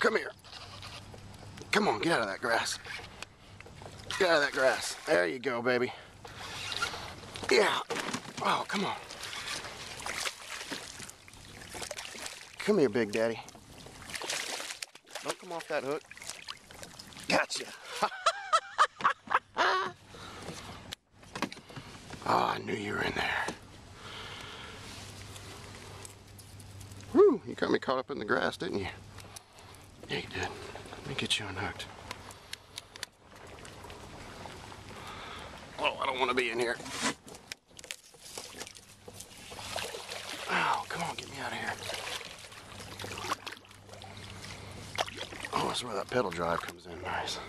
Come here. Come on, get out of that grass. Get out of that grass. There you go, baby. Yeah. Oh, come on. Come here, Big Daddy. Don't come off that hook. Gotcha. Oh, I knew you were in there. Whew, you got me caught up in the grass, didn't you? Yeah, you did. Let me get you unhooked. Oh, I don't want to be in here. Oh, come on, get me out of here. Oh, that's where that pedal drive comes in. Nice.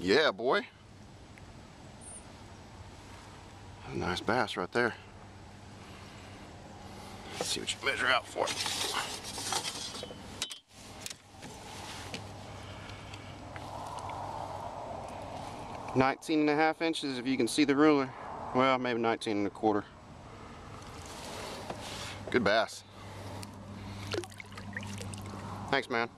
Yeah, boy. A nice bass right there. Let's see what you measure out for. 19.5 inches if you can see the ruler. Well, maybe 19.25. Good bass. Thanks, man.